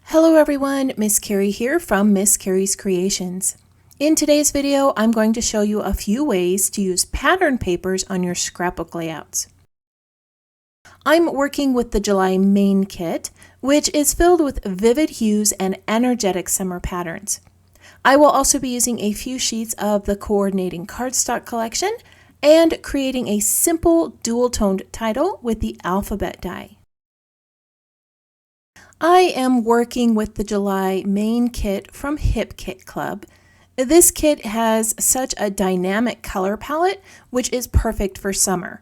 Hello everyone, Miss Carrie here from Miss Carrie's Creations. In today's video, I'm going to show you a few ways to use pattern papers on your scrapbook layouts. I'm working with the July main kit, which is filled with vivid hues and energetic summer patterns. I will also be using a few sheets of the coordinating cardstock collection and creating a simple dual-toned title with the alphabet die. I am working with the July main kit from Hip Kit Club. This kit has such a dynamic color palette, which is perfect for summer.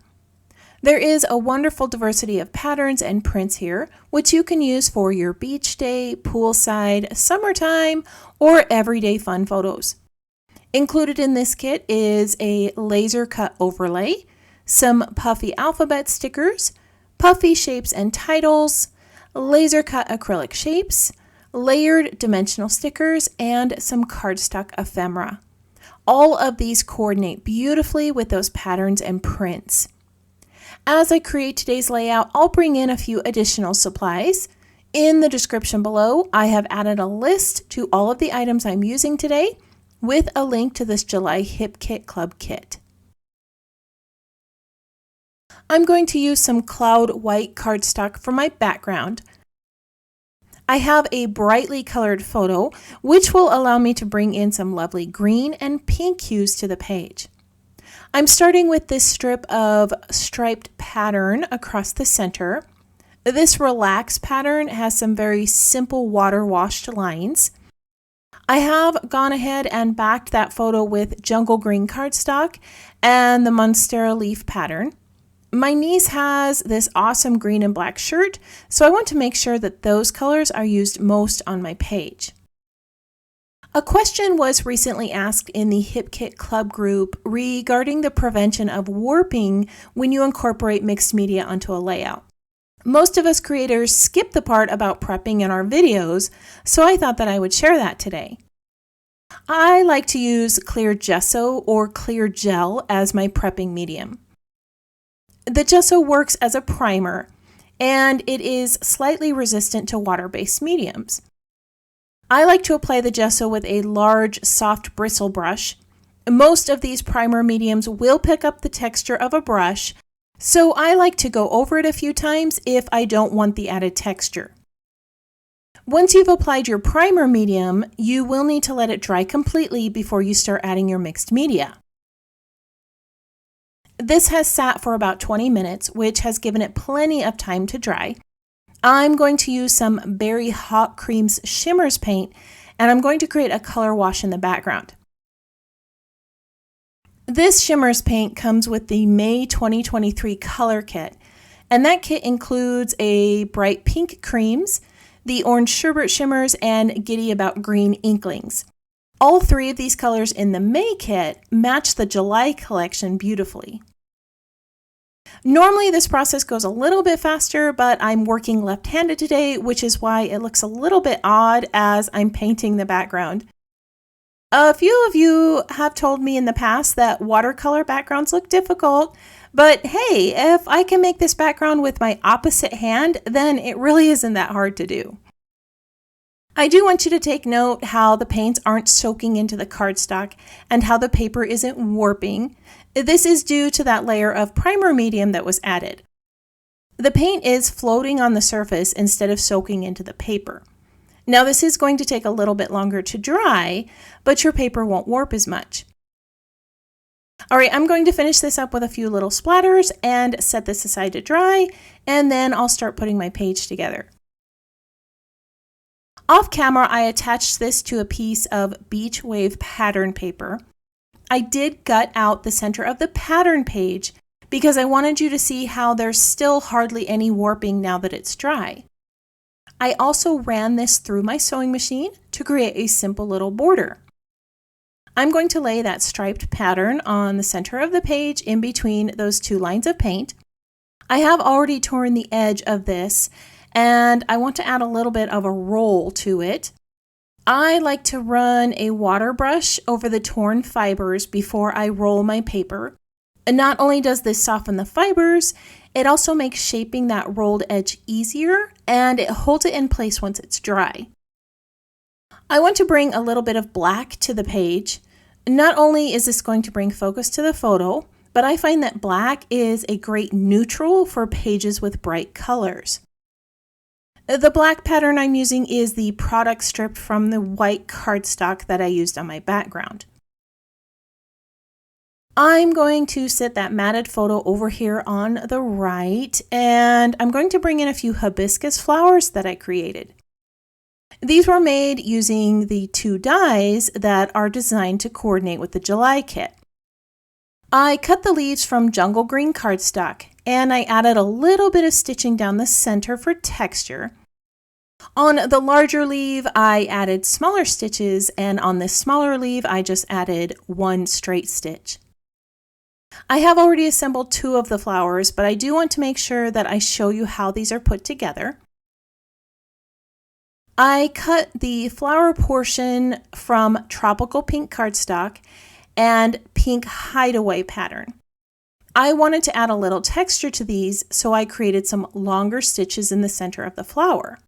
There is a wonderful diversity of patterns and prints here, which you can use for your beach day, poolside, summertime, or everyday fun photos. Included in this kit is a laser cut overlay, some puffy alphabet stickers, puffy shapes and titles, laser cut acrylic shapes, layered dimensional stickers, and some cardstock ephemera. All of these coordinate beautifully with those patterns and prints. As I create today's layout, I'll bring in a few additional supplies. In the description below, I have added a list to all of the items I'm using today with a link to this July Hip Kit Club kit. I'm going to use some cloud white cardstock for my background. I have a brightly colored photo, which will allow me to bring in some lovely green and pink hues to the page. I'm starting with this strip of striped pattern across the center. This relaxed pattern has some very simple water washed lines. I have gone ahead and backed that photo with jungle green cardstock and the Monstera leaf pattern. My niece has this awesome green and black shirt, so I want to make sure that those colors are used most on my page. A question was recently asked in the Hip Kit Club group regarding the prevention of warping when you incorporate mixed media onto a layout. Most of us creators skip the part about prepping in our videos, so I thought that I would share that today. I like to use clear gesso or clear gel as my prepping medium. The gesso works as a primer, and it is slightly resistant to water-based mediums. I like to apply the gesso with a large, soft bristle brush. Most of these primer mediums will pick up the texture of a brush, so I like to go over it a few times if I don't want the added texture. Once you've applied your primer medium, you will need to let it dry completely before you start adding your mixed media. This has sat for about 20 minutes, which has given it plenty of time to dry. I'm going to use some Berry Hot Creams Shimmers paint, and I'm going to create a color wash in the background. This Shimmers paint comes with the May 2023 color kit, and that kit includes a bright pink creams, the orange sherbet shimmers, and giddy about green inklings. All three of these colors in the May kit match the July collection beautifully. Normally this process goes a little bit faster, but I'm working left-handed today, which is why it looks a little bit odd as I'm painting the background. A few of you have told me in the past that watercolor backgrounds look difficult, but hey, if I can make this background with my opposite hand, then it really isn't that hard to do. I do want you to take note how the paints aren't soaking into the cardstock and how the paper isn't warping. This is due to that layer of primer medium that was added. The paint is floating on the surface instead of soaking into the paper. Now this is going to take a little bit longer to dry, but your paper won't warp as much. Alright, I'm going to finish this up with a few little splatters and set this aside to dry, and then I'll start putting my page together. Off camera, I attached this to a piece of beach wave pattern paper. I did gut out the center of the pattern page because I wanted you to see how there's still hardly any warping now that it's dry. I also ran this through my sewing machine to create a simple little border. I'm going to lay that striped pattern on the center of the page in between those two lines of paint. I have already torn the edge of this, and I want to add a little bit of a roll to it. I like to run a water brush over the torn fibers before I roll my paper. And not only does this soften the fibers, It also makes shaping that rolled edge easier, and it holds it in place once it's dry. I want to bring a little bit of black to the page. Not only is this going to bring focus to the photo, but I find that black is a great neutral for pages with bright colors. The black pattern I'm using is the product strip from the white cardstock that I used on my background. I'm going to sit that matted photo over here on the right, and I'm going to bring in a few hibiscus flowers that I created. These were made using the 2 dies that are designed to coordinate with the July kit. I cut the leaves from jungle green cardstock, and I added a little bit of stitching down the center for texture. On the larger leaf, I added smaller stitches, and on this smaller leaf, I just added 1 straight stitch. I have already assembled 2 of the flowers, but I do want to make sure that I show you how these are put together. I cut the flower portion from tropical pink cardstock and pink hideaway pattern. I wanted to add a little texture to these, so I created some longer stitches in the center of the flower.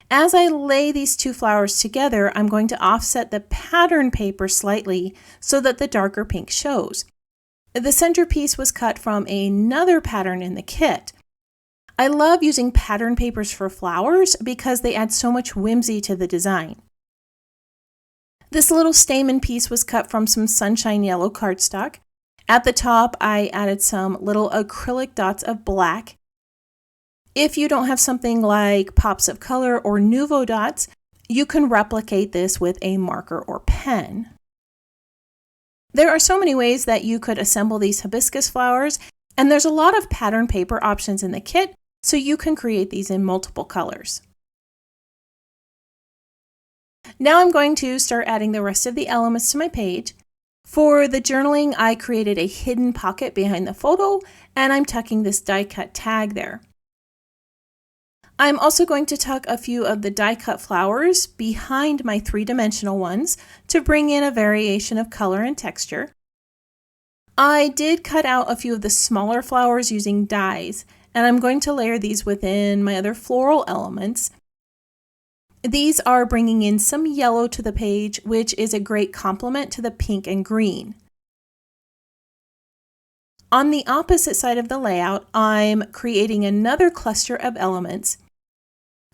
As I lay these 2 flowers together, I'm going to offset the pattern paper slightly so that the darker pink shows. The centerpiece was cut from another pattern in the kit. I love using pattern papers for flowers because they add so much whimsy to the design. This little stamen piece was cut from some sunshine yellow cardstock. At the top, I added some little acrylic dots of black. If you don't have something like pops of color or Nuvo dots, you can replicate this with a marker or pen. There are so many ways that you could assemble these hibiscus flowers, and there's a lot of pattern paper options in the kit, so you can create these in multiple colors. Now I'm going to start adding the rest of the elements to my page. For the journaling, I created a hidden pocket behind the photo, and I'm tucking this die cut tag there. I'm also going to tuck a few of the die cut flowers behind my 3-dimensional ones to bring in a variation of color and texture. I did cut out a few of the smaller flowers using dies, and I'm going to layer these within my other floral elements. These are bringing in some yellow to the page, which is a great complement to the pink and green. On the opposite side of the layout, I'm creating another cluster of elements.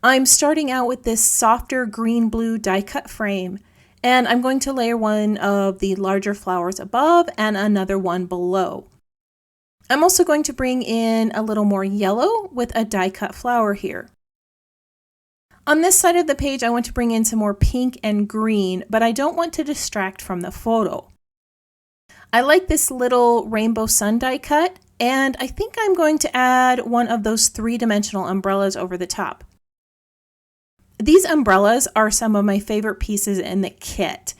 I'm starting out with this softer green-blue die-cut frame, and I'm going to layer one of the larger flowers above and another one below. I'm also going to bring in a little more yellow with a die-cut flower here. On this side of the page, I want to bring in some more pink and green, but I don't want to distract from the photo. I like this little rainbow sun die cut, and I think I'm going to add one of those 3-dimensional umbrellas over the top. These umbrellas are some of my favorite pieces in the kit.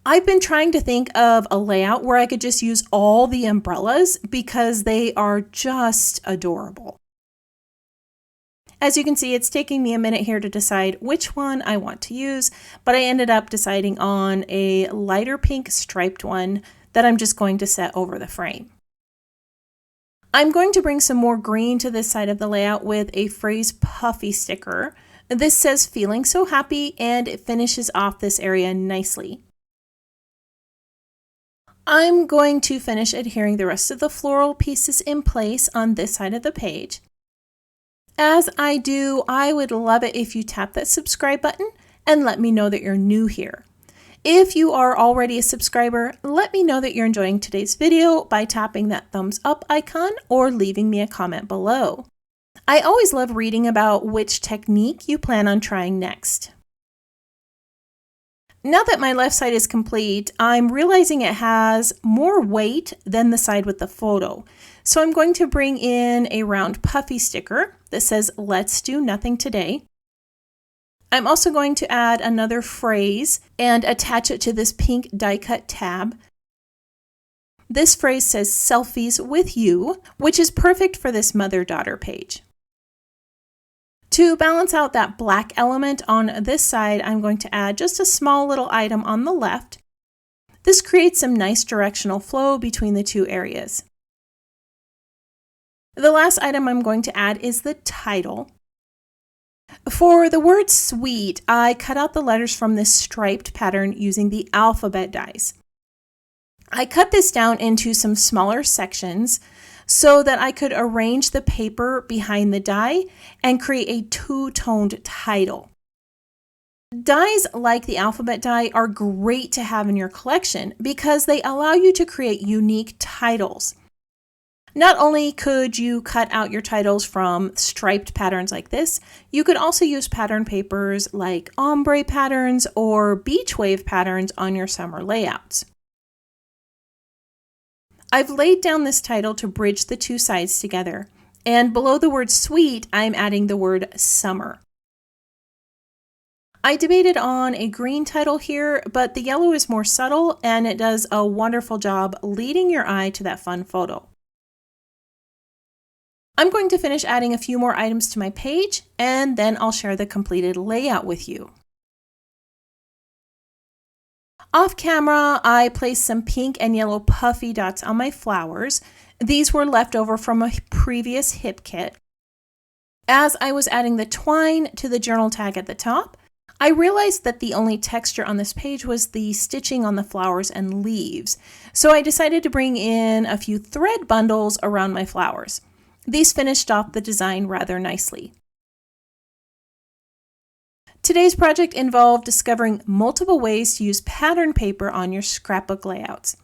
I've been trying to think of a layout where I could just use all the umbrellas because they are just adorable. As you can see, it's taking me a minute here to decide which one I want to use, but I ended up deciding on a lighter pink striped one that I'm just going to set over the frame. I'm going to bring some more green to this side of the layout with a phrase puffy sticker. This says feeling so happy, and it finishes off this area nicely. I'm going to finish adhering the rest of the floral pieces in place on this side of the page. As I do, I would love it if you tap that subscribe button and let me know that you're new here. If you are already a subscriber, let me know that you're enjoying today's video by tapping that thumbs up icon or leaving me a comment below. I always love reading about which technique you plan on trying next. Now that my left side is complete, I'm realizing it has more weight than the side with the photo. So I'm going to bring in a round puffy sticker that says, "Let's do nothing today." I'm also going to add another phrase and attach it to this pink die cut tab. This phrase says selfies with you, which is perfect for this mother-daughter page. To balance out that black element on this side, I'm going to add just a small little item on the left. This creates some nice directional flow between the two areas. The last item I'm going to add is the title. For the word sweet, I cut out the letters from this striped pattern using the alphabet dies. I cut this down into some smaller sections so that I could arrange the paper behind the die and create a two-toned title. Dies like the alphabet die are great to have in your collection because they allow you to create unique titles. Not only could you cut out your titles from striped patterns like this, you could also use pattern papers like ombre patterns or beach wave patterns on your summer layouts. I've laid down this title to bridge the two sides together, and below the word sweet, I'm adding the word summer. I debated on a green title here, but the yellow is more subtle and it does a wonderful job leading your eye to that fun photo. I'm going to finish adding a few more items to my page, and then I'll share the completed layout with you. Off camera, I placed some pink and yellow puffy dots on my flowers. These were left over from a previous hip kit. As I was adding the twine to the journal tag at the top, I realized that the only texture on this page was the stitching on the flowers and leaves, so I decided to bring in a few thread bundles around my flowers. These finished off the design rather nicely. Today's project involved discovering multiple ways to use pattern paper on your scrapbook layouts.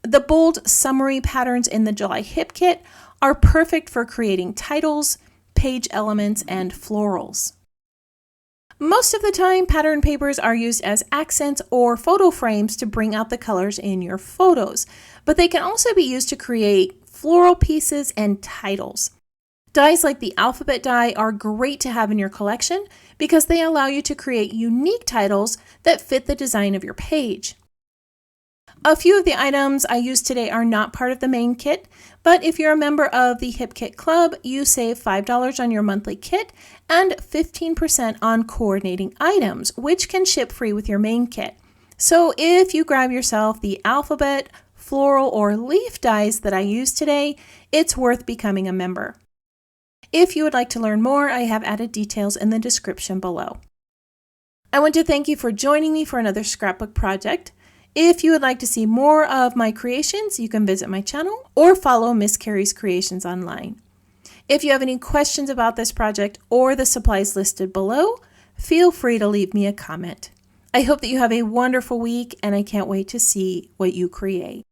The bold summary patterns in the July hip kit are perfect for creating titles, page elements, and florals. Most of the time, pattern papers are used as accents or photo frames to bring out the colors in your photos, but they can also be used to create floral pieces and titles. Dies like the alphabet die are great to have in your collection because they allow you to create unique titles that fit the design of your page. A few of the items I used today are not part of the main kit, but if you're a member of the Hip Kit Club, you save $5 on your monthly kit and 15% on coordinating items, which can ship free with your main kit. So if you grab yourself the alphabet, floral, or leaf dies that I used today, it's worth becoming a member. If you would like to learn more, I have added details in the description below. I want to thank you for joining me for another scrapbook project. If you would like to see more of my creations, you can visit my channel or follow Miss Carrie's Creations online. If you have any questions about this project or the supplies listed below, feel free to leave me a comment. I hope that you have a wonderful week, and I can't wait to see what you create.